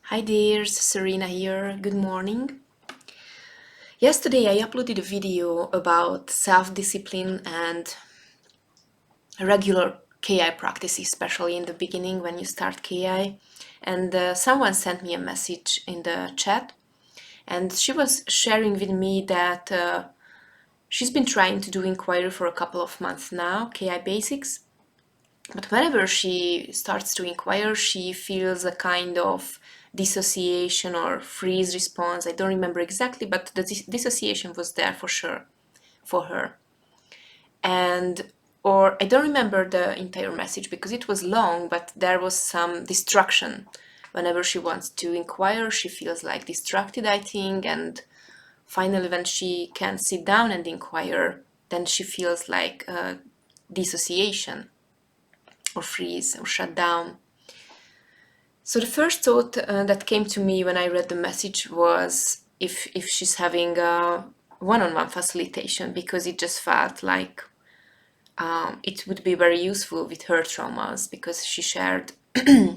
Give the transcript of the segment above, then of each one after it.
Hi dears, Serena here. Good morning. Yesterday I uploaded a video about self-discipline and regular KI practice, especially in the beginning when you start KI. And someone sent me a message in the chat, and she was sharing with me that she's been trying to do inquiry for a couple of months now, KI basics. But whenever she starts to inquire, she feels a kind of dissociation or freeze response. I don't remember exactly, but the dissociation was there for sure for her. Or I don't remember the entire message because it was long, but there was some distraction. Whenever she wants to inquire, she feels like distracted, I think, and finally when she can sit down and inquire, then she feels like dissociation or freeze or shut down. So the first thought that came to me when I read the message was if she's having a one-on-one facilitation, because it just felt like it would be very useful with her traumas, because she shared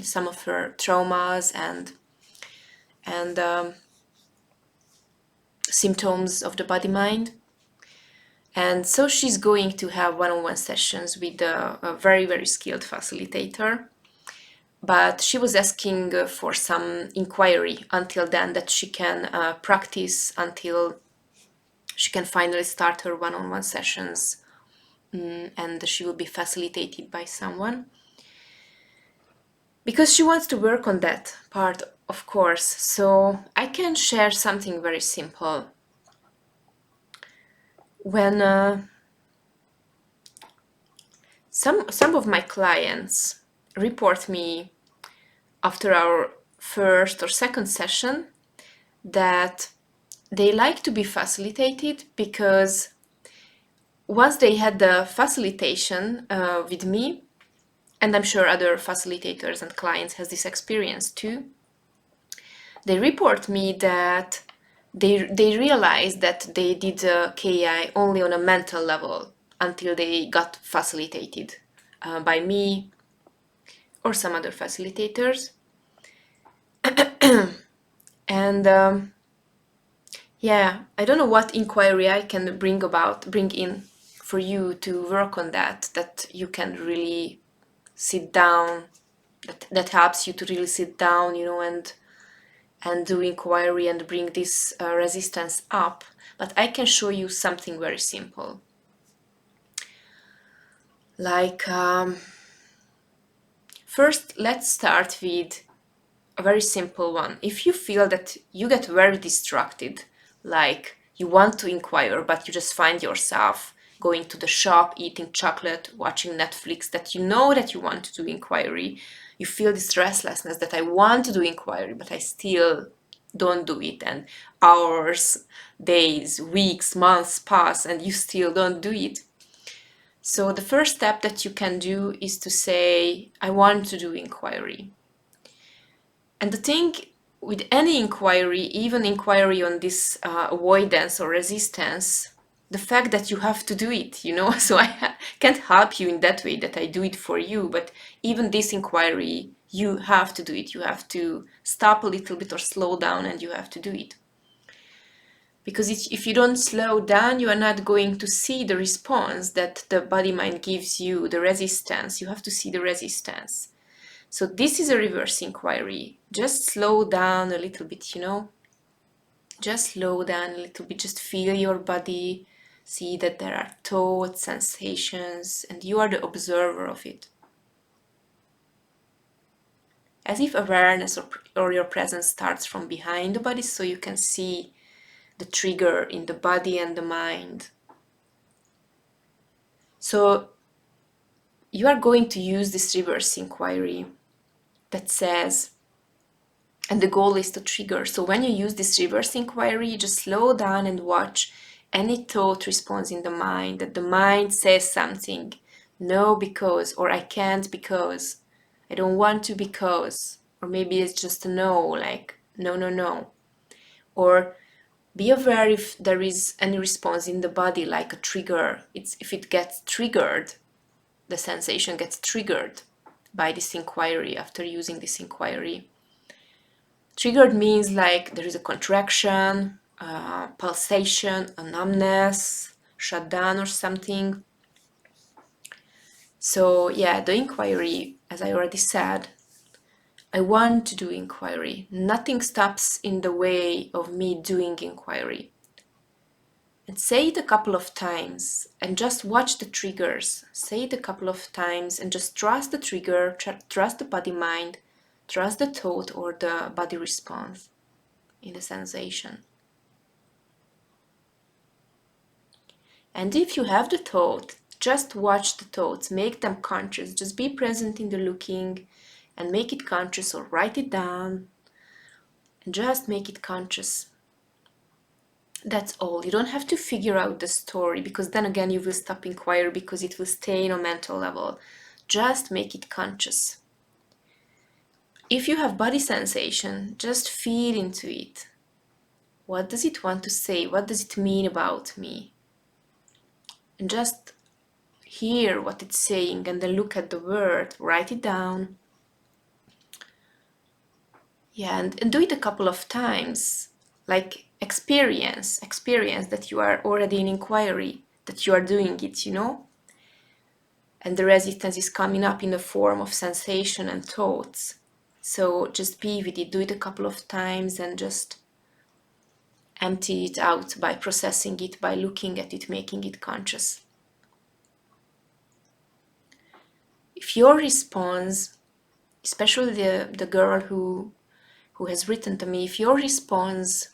some of her traumas and symptoms of the body-mind. And so she's going to have one-on-one sessions with a very, very skilled facilitator. But she was asking for some inquiry until then, that she can practice until she can finally start her one-on-one sessions, and she will be facilitated by someone. Because she wants to work on that part, of course. So I can share something very simple. When some of my clients report me after our first or second session that they like to be facilitated, because once they had the facilitation with me, and I'm sure other facilitators and clients has this experience too, they report me that they realized that they did KI only on a mental level until they got facilitated by me or some other facilitators. And yeah, I don't know what inquiry I can bring in for you to work on that you can really sit down, that helps you to really sit down, and do inquiry and bring this resistance up. But I can show you something very simple. Like, first, let's start with a very simple one. If you feel that you get very distracted, like you want to inquire, but you just find yourself going to the shop, eating chocolate, watching Netflix, that you know that you want to do inquiry, you feel this restlessness that I want to do inquiry, but I still don't do it, and hours, days, weeks, months pass, and you still don't do it. So the first step that you can do is to say, I want to do inquiry. And the thing with any inquiry, even inquiry on this avoidance or resistance, the fact that you have to do it, so I can't help you in that way that I do it for you, but even this inquiry, you have to do it. You have to stop a little bit or slow down, and you have to do it. Because if you don't slow down, you are not going to see the response that the body-mind gives you, the resistance. You have to see the resistance. So this is a reverse inquiry. Just slow down a little bit, Just slow down a little bit. Just feel your body. See that there are thoughts, sensations, and you are the observer of it. As if awareness or your presence starts from behind the body, so you can see the trigger in the body and the mind. So you are going to use this reverse inquiry that says, and the goal is to trigger. So when you use this reverse inquiry, you just slow down and watch any thought response in the mind, that the mind says something. No, because, or I can't because, I don't want to because, or maybe it's just a no, like no, no, no. Or be aware if there is any response in the body, like a trigger. If it gets triggered, the sensation gets triggered by this inquiry after using this inquiry. Triggered means like there is a contraction, pulsation, a numbness, shutdown or something. So yeah, the inquiry, as I already said, I want to do inquiry. Nothing stops in the way of me doing inquiry. And say it a couple of times and just watch the triggers. Say it a couple of times and just trust the trigger, trust the body mind, trust the thought or the body response in the sensation. And if you have the thought, just watch the thoughts, make them conscious. Just be present in the looking and make it conscious, or write it down and just make it conscious. That's all. You don't have to figure out the story, because then again you will stop inquiry because it will stay on a mental level. Just make it conscious. If you have body sensation, just feel into it. What does it want to say? What does it mean about me? And just hear what it's saying and then look at the word, write it down. Yeah, and do it a couple of times. Like experience that you are already in inquiry, that you are doing it, and the resistance is coming up in the form of sensation and thoughts. So just be with it, do it a couple of times and just empty it out by processing it, by looking at it, making it conscious. If your response, especially the girl who has written to me, if your response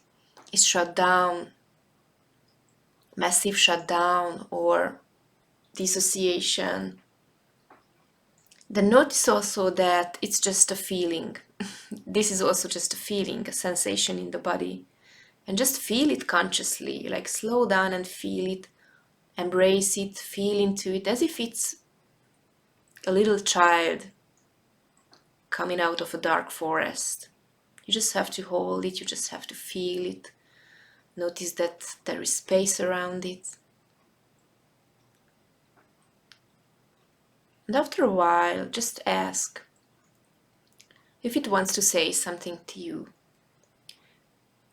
is shut down, massive shutdown or dissociation, then notice also that it's just a feeling. This is also just a feeling, a sensation in the body. And just feel it consciously, like slow down and feel it, embrace it, feel into it as if it's a little child coming out of a dark forest. You just have to hold it, you just have to feel it. Notice that there is space around it. And after a while, just ask if it wants to say something to you.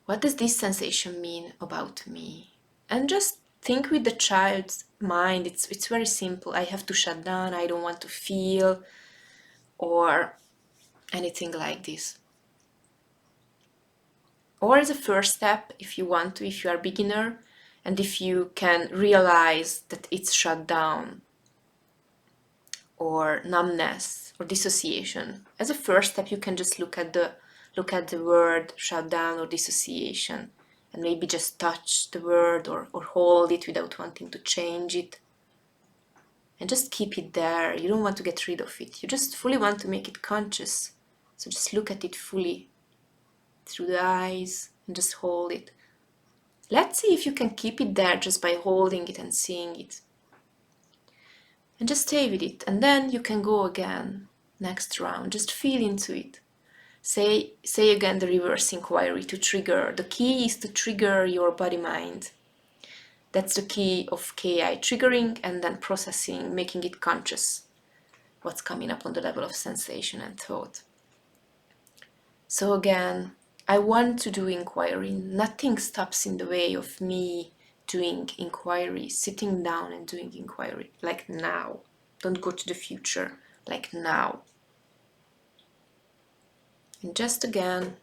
What does this sensation mean about me? And just think with the child's mind. It's very simple. I have to shut down, I don't want to feel, or anything like this. Or as a first step, if you want to, if you are a beginner, and if you can realize that it's shut down, or numbness, or dissociation. As a first step, you can just look at the word shut down or dissociation, and maybe just touch the word or hold it without wanting to change it. And just keep it there. You don't want to get rid of it. You just fully want to make it conscious. So just look at it fully through the eyes and just hold it. Let's see if you can keep it there just by holding it and seeing it. And just stay with it. And then you can go again, next round. Just feel into it. Say again the reverse inquiry to trigger. The key is to trigger your body mind. That's the key of KI, triggering and then processing, making it conscious, what's coming up on the level of sensation and thought. So again, I want to do inquiry. Nothing stops in the way of me doing inquiry, sitting down and doing inquiry, like now. Don't go to the future, like now. And just again,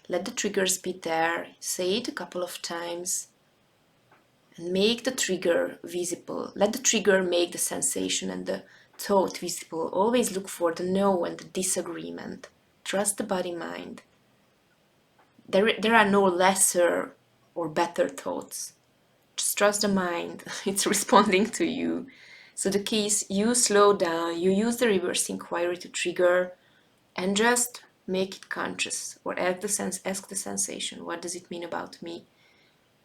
let the triggers be there, say it a couple of times, and make the trigger visible. Let the trigger make the sensation and the thought visible. Always look for the no and the disagreement. Trust the body mind. There are no lesser or better thoughts. Just trust the mind. It's responding to you. So the key is you slow down, you use the reverse inquiry to trigger, and just make it conscious, or ask the sensation, what does it mean about me?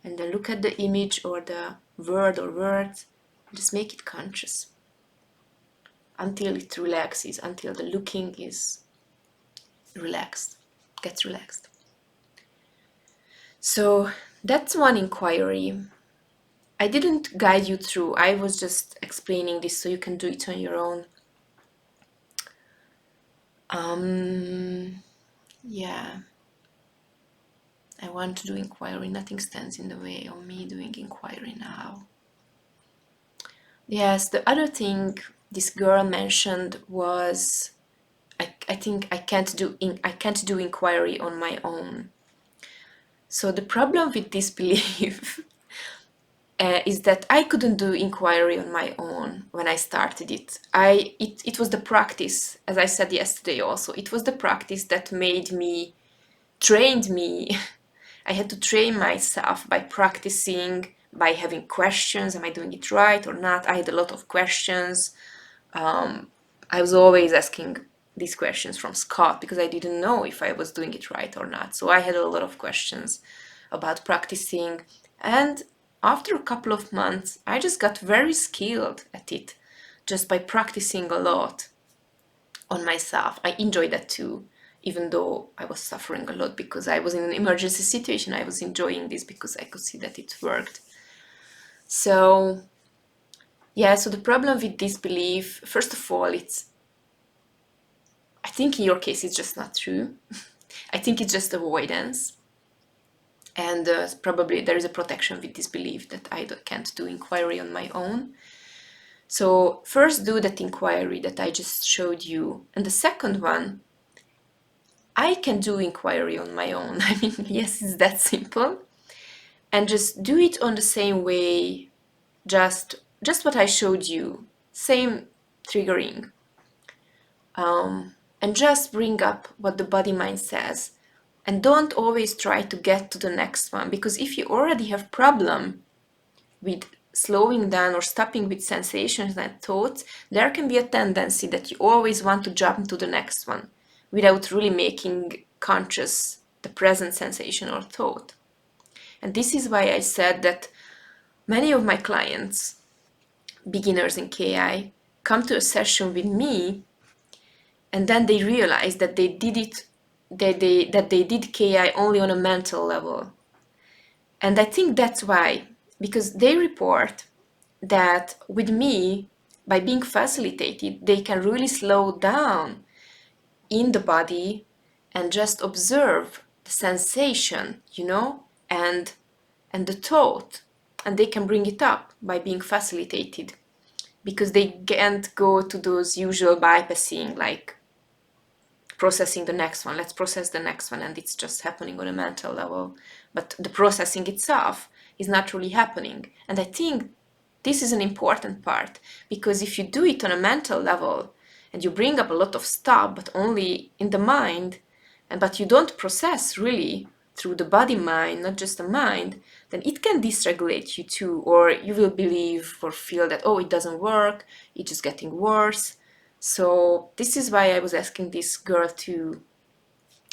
And then look at the image or the word or words, just make it conscious until it relaxes, until the looking is relaxed, gets relaxed. So that's one inquiry. I didn't guide you through, I was just explaining this so you can do it on your own. Yeah. want to do inquiry. Nothing stands in the way of me doing inquiry now. Yes, the other thing this girl mentioned was I think I can't do inquiry on my own. So the problem with this belief is that I couldn't do inquiry on my own when I started it. It was the practice, as I said yesterday also, it was the practice that trained me. I had to train myself by practicing, by having questions. Am I doing it right or not? I had a lot of questions. I was always asking these questions from Scott because I didn't know if I was doing it right or not. So I had a lot of questions about practicing. And after a couple of months, I just got very skilled at it just by practicing a lot on myself. I enjoyed that too, even though I was suffering a lot because I was in an emergency situation. I was enjoying this because I could see that it worked. So yeah, so the problem with this belief, first of all, I think in your case it's just not true. I think it's just avoidance. And probably there is a protection with this belief that I can't do inquiry on my own. So first do that inquiry that I just showed you. And the second one, I can do inquiry on my own. I mean, yes, it's that simple. And just do it on the same way, just what I showed you, same triggering. And just bring up what the body mind says. And don't always try to get to the next one, because if you already have problem with slowing down or stopping with sensations and thoughts, there can be a tendency that you always want to jump to the next one without really making conscious the present sensation or thought. And this is why I said that many of my clients, beginners in KI, come to a session with me and then they realize that they did it, that they did KI only on a mental level. And I think that's why, because they report that with me, by being facilitated, they can really slow down in the body and just observe the sensation, and the thought, and they can bring it up by being facilitated, because they can't go to those usual bypassing, like processing the next one, let's process the next one, and it's just happening on a mental level, but the processing itself is not really happening. And I think this is an important part, because if you do it on a mental level and you bring up a lot of stuff but only in the mind, but you don't process really through the body mind, not just the mind, then it can dysregulate you too, or you will believe or feel that, oh, it doesn't work, it's just getting worse. So this is why I was asking this girl to,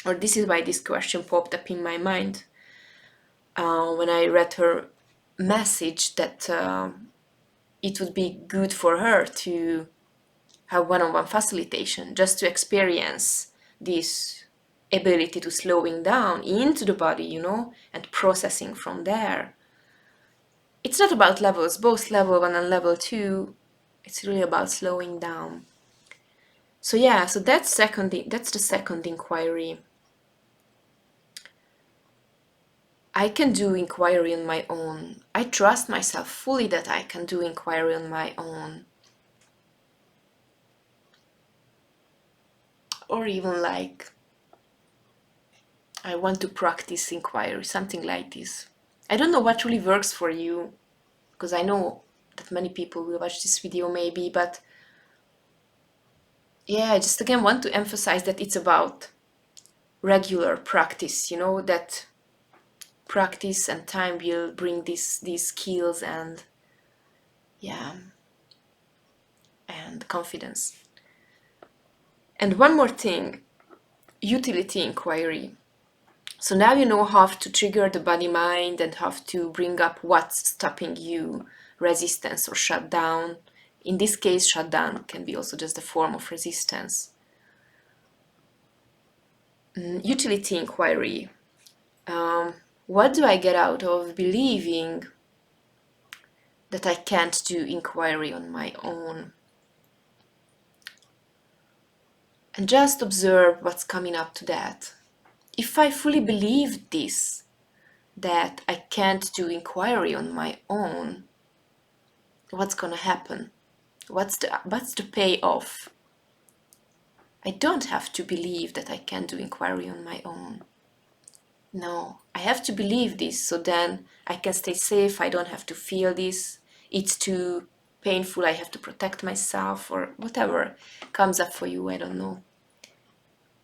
or this is why this question popped up in my mind when I read her message, that it would be good for her to have one-on-one facilitation, just to experience this ability to slowing down into the body, and processing from there. It's not about levels, both level 1 and level 2, it's really about slowing down. So yeah, so that's the second inquiry. I can do inquiry on my own. I trust myself fully that I can do inquiry on my own. Or even like, I want to practice inquiry, something like this. I don't know what really works for you, because I know that many people will watch this video maybe, but yeah, I just again want to emphasize that it's about regular practice, that practice and time will bring these skills and confidence. And one more thing, utility inquiry. So now you know how to trigger the body mind and how to bring up what's stopping you, resistance or shutdown. In this case, shutdown can be also just a form of resistance. Utility inquiry. What do I get out of believing that I can't do inquiry on my own? And just observe what's coming up to that. If I fully believe this, that I can't do inquiry on my own, what's gonna happen? What's the payoff? I don't have to believe that I can do inquiry on my own. No, I have to believe this, so then I can stay safe. I don't have to feel this. It's too painful. I have to protect myself, or whatever comes up for you. I don't know.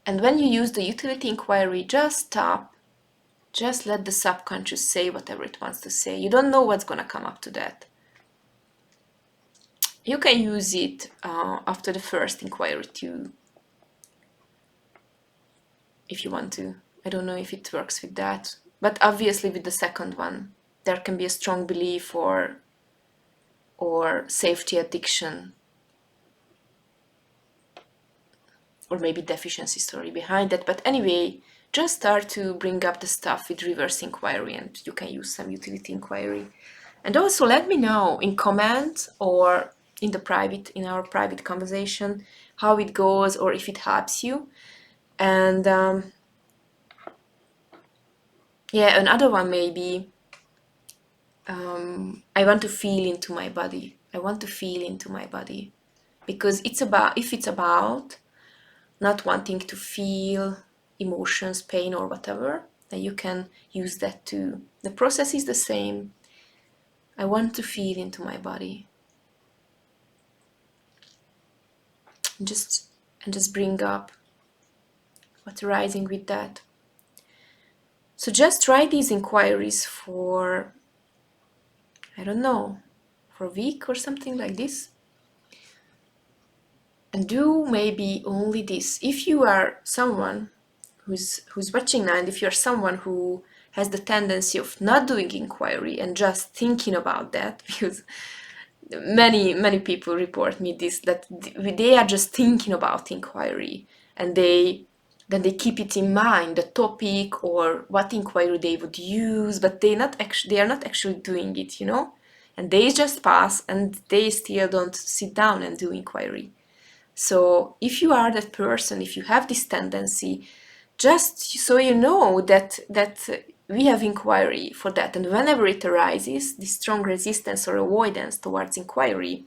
And when you use the utility inquiry, just stop. Just let the subconscious say whatever it wants to say. You don't know what's gonna come up to that. You can use it after the first inquiry too, if you want to. I don't know if it works with that, but obviously with the second one, there can be a strong belief or safety addiction, or maybe deficiency story behind that. But anyway, just start to bring up the stuff with reverse inquiry, and you can use some utility inquiry. And also let me know in comment or in our private conversation how it goes, or if it helps you. And yeah, another one maybe, I want to feel into my body. I want to feel into my body, because if it's about not wanting to feel emotions, pain, or whatever, then you can use that too. The process is the same. I want to feel into my body. And just bring up what's arising with that. So just try these inquiries for, I don't know, for a week or something like this. And do maybe only this. If you are someone who's watching now, and if you're someone who has the tendency of not doing inquiry and just thinking about that, because many people report me this, that they are just thinking about inquiry, and then they keep it in mind, the topic or what inquiry they would use, but they are not actually doing it, and they just pass and they still don't sit down and do inquiry. So if you are that person, if you have this tendency, just so you know that we have inquiry for that, and whenever it arises, this strong resistance or avoidance towards inquiry,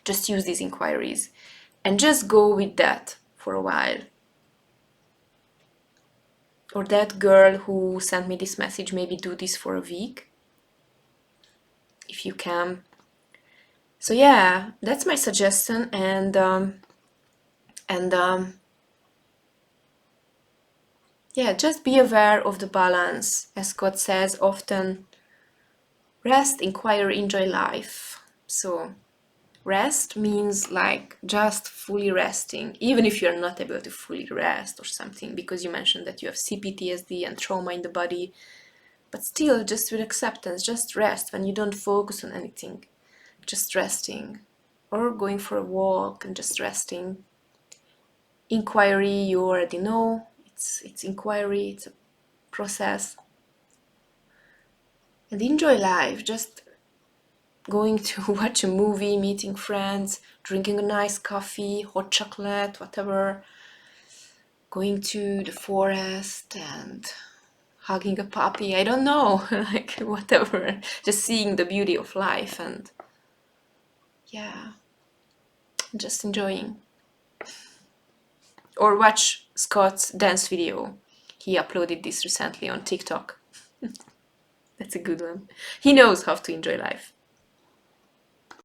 just use these inquiries and just go with that for a while. Or that girl who sent me this message, maybe do this for a week if you can. So yeah, that's my suggestion. And yeah, just be aware of the balance. As Scott says often, rest, inquire, enjoy life. So rest means like just fully resting, even if you're not able to fully rest or something, because you mentioned that you have CPTSD and trauma in the body, but still just with acceptance, just rest when you don't focus on anything, just resting, or going for a walk and just resting. Inquiry, you already know, it's inquiry, it's a process. And enjoy life, just going to watch a movie, meeting friends, drinking a nice coffee, hot chocolate, whatever, going to the forest and hugging a puppy, I don't know, like whatever, just seeing the beauty of life, and yeah, just enjoying. Or watch Scott's dance video. He uploaded this recently on TikTok. That's a good one. He knows how to enjoy life.